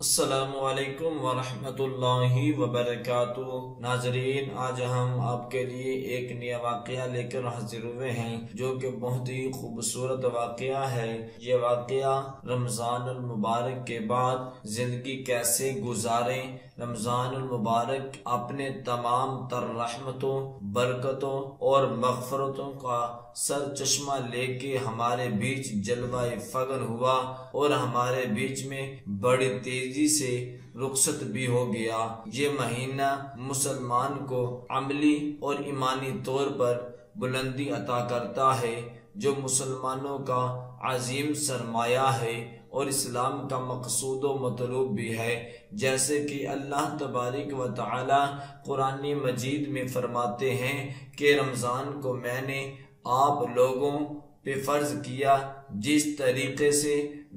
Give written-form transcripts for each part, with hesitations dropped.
السلام علیکم ورحمۃ اللہ وبرکاتہ۔ ناظرین، آج ہم آپ کے لیے ایک نیا واقعہ لے کر حاضر ہوئے ہیں جو کہ بہت ہی خوبصورت واقعہ ہے۔ یہ واقعہ رمضان المبارک کے بعد زندگی کیسے گزاریں، رمضان المبارک اپنے تمام تر رحمتوں، برکتوں اور مغفرتوں کا سر چشمہ لے کے ہمارے بیچ جلوہ فگن ہوا اور ہمارے بیچ میں بڑی تیزی سے رخصت بھی ہو گیا۔ یہ مہینہ مسلمان کو عملی اور ایمانی طور پر بلندی عطا کرتا ہے، جو مسلمانوں کا عظیم سرمایہ ہے اور اسلام کا مقصود و مطلوب بھی ہے، جیسے کہ اللہ تبارک و تعالی قرآن مجید میں فرماتے ہیں کہ رمضان کو میں نے آپ لوگوں پہ فرض کیا جس طریقے سے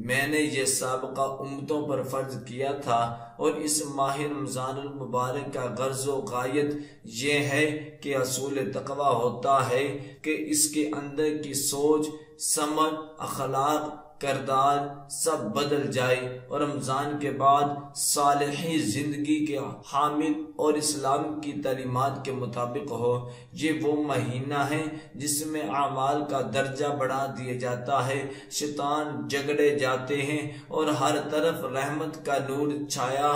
میں نے یہ سابقہ امتوں پر فرض کیا تھا، اور اس ماہ رمضان المبارک کا غرض و غایت یہ ہے کہ اصول تقوی ہوتا ہے کہ اس کے اندر کی سوچ، سمجھ، اخلاق، کردار سب بدل جائے اور رمضان کے بعد صالحی زندگی کے حامل اور اسلام کی تعلیمات کے مطابق ہو۔ یہ وہ مہینہ ہے جس میں اعمال کا درجہ بڑھا دیا جاتا ہے، شیطان جگڑے جاتے ہیں اور ہر طرف رحمت کا نور چھایا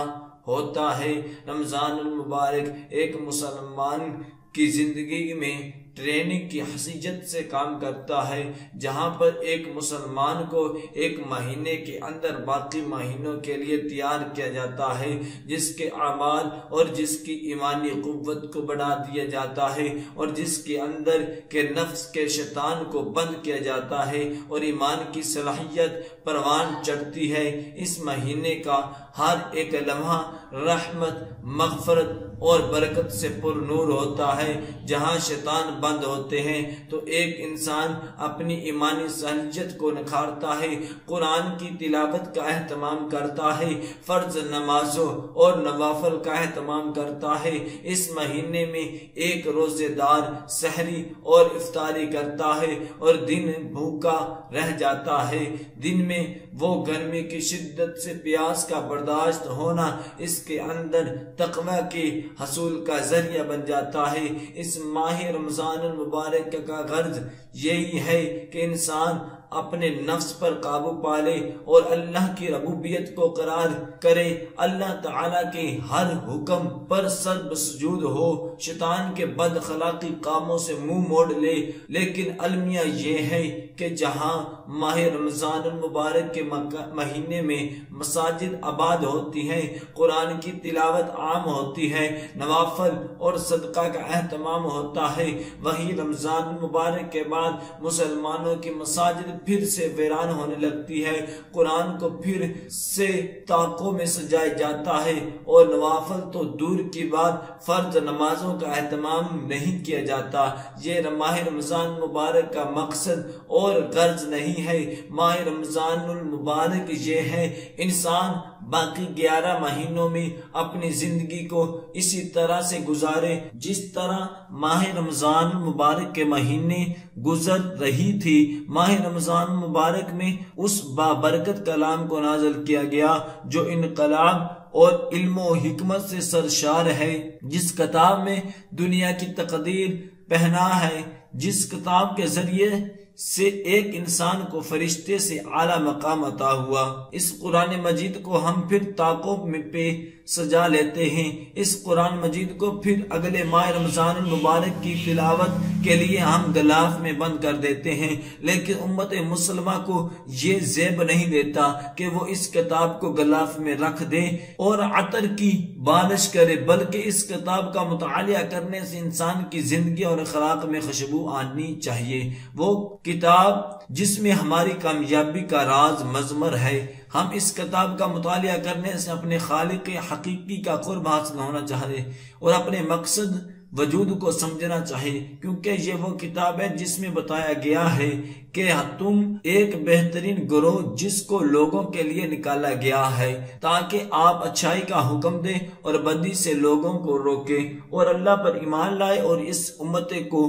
ہوتا ہے۔ رمضان المبارک ایک مسلمان کی زندگی میں ٹریننگ کی حیثیت سے کام کرتا ہے، جہاں پر ایک مسلمان کو ایک مہینے کے اندر باقی مہینوں کے لیے تیار کیا جاتا ہے، جس کے اعمال اور جس کی ایمانی قوت کو بڑھا دیا جاتا ہے اور جس کے اندر کے نفس کے شیطان کو بند کیا جاتا ہے اور ایمان کی صلاحیت پروان چڑھتی ہے۔ اس مہینے کا ہر ایک لمحہ رحمت، مغفرت اور برکت سے پر نور ہوتا ہے۔ جہاں شیطان بند ہوتے ہیں تو ایک انسان اپنی ایمانی صلاحیت کو نکھارتا ہے، قرآن کی تلاوت کا اہتمام کرتا ہے، فرض نمازوں اور نوافل کا اہتمام کرتا ہے۔ اس مہینے میں ایک روزے دار سحری اور افطاری کرتا ہے اور دن بھوکا رہ جاتا ہے۔ دن میں وہ گرمی کی شدت سے پیاس کا برداشت ہونا اس کے اندر تقوی کے حصول کا ذریعہ بن جاتا ہے۔ اس ماہ رمضان المبارک کا غرض یہی ہے کہ انسان اپنے نفس پر قابو پالے اور اللہ کی ربوبیت کو قرار کرے، اللہ تعالیٰ کے ہر حکم پر سر سجود ہو، شیطان کے بد اخلاقی کاموں سے منہ موڑ لے۔ لیکن المیہ یہ ہے کہ جہاں ماہ رمضان المبارک کے مہینے میں مساجد آباد ہوتی ہیں، قرآن کی تلاوت عام ہوتی ہے، نوافل اور صدقہ کا اہتمام ہوتا ہے، وہیں رمضان المبارک کے بعد مسلمانوں کی مساجد پھر سے ویران ہونے لگتی ہے، قرآن کو پھر سے طاقوں میں سجایا جاتا ہے اور نوافل تو دور کی بات فرض نمازوں کا اہتمام نہیں کیا جاتا۔ یہ ماہ رمضان مبارک کا مقصد اور غرض نہیں ہے۔ ماہ رمضان المبارک یہ ہے انسان باقی 11 مہینوں میں اپنی زندگی کو اسی طرح سے گزارے جس طرح ماہ رمضان مبارک کے مہینے گزر رہی تھی۔ ماہ رمضان مبارک میں اس بابرکت کلام کو نازل کیا گیا جو انقلاب اور علم و حکمت سے سرشار ہے، جس کتاب میں دنیا کی تقدیر پہنا ہے، جس کتاب کے ذریعے سے ایک انسان کو فرشتے سے اعلیٰ مقام عطا ہوا۔ اس قرآن مجید کو ہم پھر طاقوں میں پہ سجا لیتے ہیں، اس قرآن مجید کو پھر اگلے ماہ رمضان المبارک کی تلاوت کے لیے ہم غلاف میں بند کر دیتے ہیں، لیکن امت مسلمہ کو یہ زیب نہیں دیتا کہ وہ اس کتاب کو غلاف میں رکھ دے اور عطر کی بارش کرے، بلکہ اس کتاب کا مطالعہ کرنے سے انسان کی زندگی اور اخلاق میں خوشبو آنی چاہیے۔ وہ کتاب جس میں ہماری کامیابی کا راز مضمر ہے۔ ہم اس کتاب کا مطالعہ کرنے سے اپنے خالق حقیقی کا قرب حاصل ہونا چاہیے اور اپنے مقصد وجود کو سمجھنا چاہیے، کیونکہ یہ وہ کتاب ہے جس میں بتایا گیا ہے کہ تم ایک بہترین گروہ جس کو لوگوں کے لیے نکالا گیا ہے تاکہ آپ اچھائی کا حکم دیں اور بدی سے لوگوں کو روکیں اور اللہ پر ایمان لائے، اور اس امت کو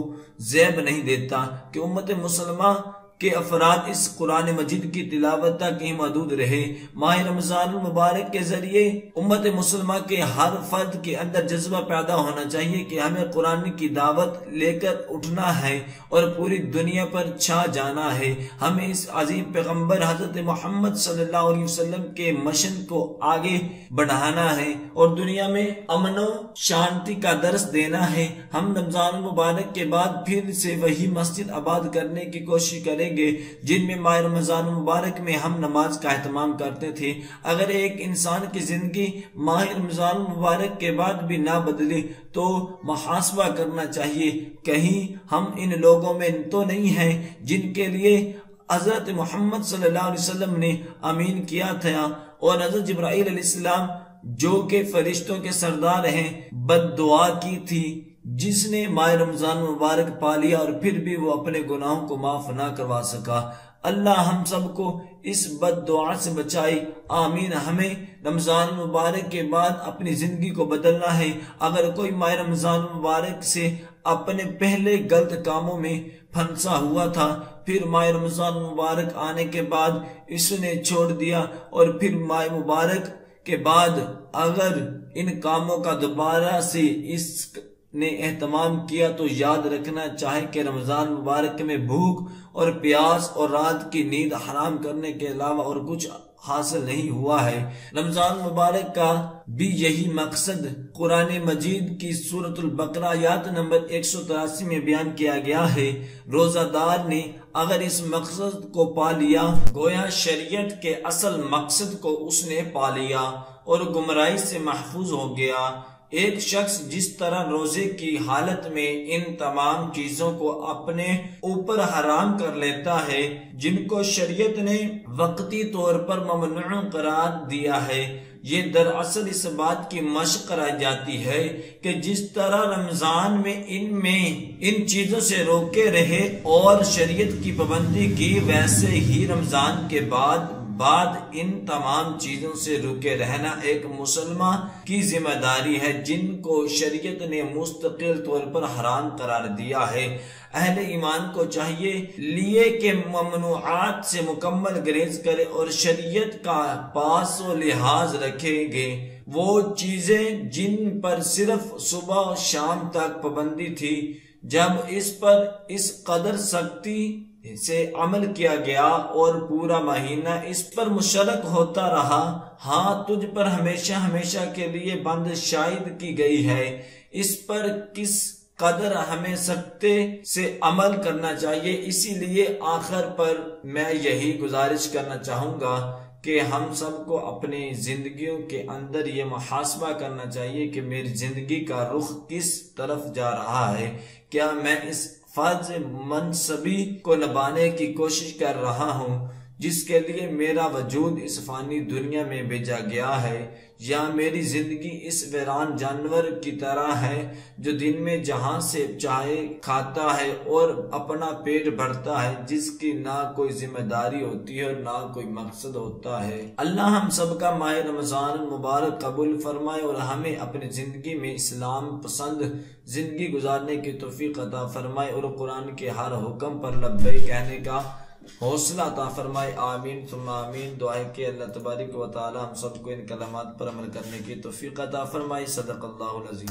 زیب نہیں دیتا کہ امت مسلمہ کہ افراد اس قرآن مجید کی تلاوت تک ہی محدود رہے۔ ماہ رمضان المبارک کے ذریعے امت مسلمہ کے ہر فرد کے اندر جذبہ پیدا ہونا چاہیے کہ ہمیں قرآن کی دعوت لے کر اٹھنا ہے اور پوری دنیا پر چھا جانا ہے۔ ہمیں اس عظیم پیغمبر حضرت محمد صلی اللہ علیہ وسلم کے مشن کو آگے بڑھانا ہے اور دنیا میں امن و شانتی کا درس دینا ہے۔ ہم رمضان المبارک کے بعد پھر سے وہی مسجد آباد کرنے کی کوشش کریں گے جن میں ماہ رمضان المبارک میں ہم نماز کا اہتمام کرتے تھے۔ اگر ایک انسان کی زندگی ماہ رمضان المبارک کے بعد بھی نہ بدلے تو محاسبہ کرنا چاہیے، کہیں ہم ان لوگوں میں تو نہیں ہیں جن کے لیے حضرت محمد صلی اللہ علیہ وسلم نے آمین کیا تھا اور حضرت جبرائیل علیہ السلام جو کہ فرشتوں کے سردار ہیں بد دعا کی تھی، جس نے ماہ رمضان مبارک پا لیا اور پھر بھی وہ اپنے گناہوں کو معاف نہ کروا سکا۔ اللہ ہم سب کو اس بد دعا سے بچائے، آمین۔ ہمیں رمضان مبارک کے بعد اپنی زندگی کو بدلنا ہے۔ اگر کوئی ماہ رمضان مبارک سے اپنے پہلے غلط کاموں میں پھنسا ہوا تھا، پھر ماہ رمضان مبارک آنے کے بعد اس نے چھوڑ دیا اور پھر ماہ مبارک کے بعد اگر ان کاموں کا دوبارہ سے اس نے اہتمام کیا تو یاد رکھنا چاہے کہ رمضان مبارک میں بھوک اور پیاس اور رات کی نیند حرام کرنے کے علاوہ اور کچھ حاصل نہیں ہوا ہے۔ رمضان مبارک کا بھی یہی مقصد قرآن مجید کی سورۃ البقرہ آیات نمبر 183 میں بیان کیا گیا ہے۔ روزہ دار نے اگر اس مقصد کو پا لیا گویا شریعت کے اصل مقصد کو اس نے پا لیا اور گمراہی سے محفوظ ہو گیا۔ ایک شخص جس طرح روزے کی حالت میں ان تمام چیزوں کو اپنے اوپر حرام کر لیتا ہے جن کو شریعت نے وقتی طور پر ممنوع قرار دیا ہے، یہ دراصل اس بات کی مشق کرائی جاتی ہے کہ جس طرح رمضان میں ان چیزوں سے روکے رہے اور شریعت کی پابندی کی، ویسے ہی رمضان کے بعد ان تمام چیزوں سے روکے رہنا ایک مسلمان کی ذمہ داری ہے جن کو شریعت نے مستقل طور پر حرام قرار دیا ہے۔ اہل ایمان کو چاہیے کہ ممنوعات سے مکمل گریز کرے اور شریعت کا پاس و لحاظ رکھے گے۔ وہ چیزیں جن پر صرف صبح و شام تک پابندی تھی، جب اس پر اس قدر سختی سے عمل کیا گیا اور پورا مہینہ اس پر مشرک ہوتا رہا، ہاں تجھ پر ہمیشہ ہمیشہ کے لیے بند شاید کی گئی ہے، اس پر کس قدر ہمیں سختی سے عمل کرنا چاہیے۔ اسی لیے آخر پر میں یہی گزارش کرنا چاہوں گا کہ ہم سب کو اپنی زندگیوں کے اندر یہ محاسبہ کرنا چاہیے کہ میری زندگی کا رخ کس طرف جا رہا ہے۔ کیا میں اس فرض منصبی کو نبھانے کی کوشش کر رہا ہوں جس کے لیے میرا وجود اس فانی دنیا میں بھیجا گیا ہے، یا میری زندگی اس ویران جانور کی طرح ہے جو دن میں جہاں سے چاہے کھاتا ہے اور اپنا پیٹ بھرتا ہے، جس کی نہ کوئی ذمہ داری ہوتی ہے اور نہ کوئی مقصد ہوتا ہے۔ اللہ ہم سب کا ماہ رمضان المبارک قبول فرمائے اور ہمیں اپنی زندگی میں اسلام پسند زندگی گزارنے کی توفیق عطا فرمائے اور قرآن کے ہر حکم پر لبیک کہنے کا حوصلہ عطا فرمائے۔ آمین ثم آمین۔ دعا ہے کہ اللہ تبارک و تعالی ہم سب کو ان کلمات پر عمل کرنے کی توفیق عطا فرمائے۔ صدق اللہ العظیم۔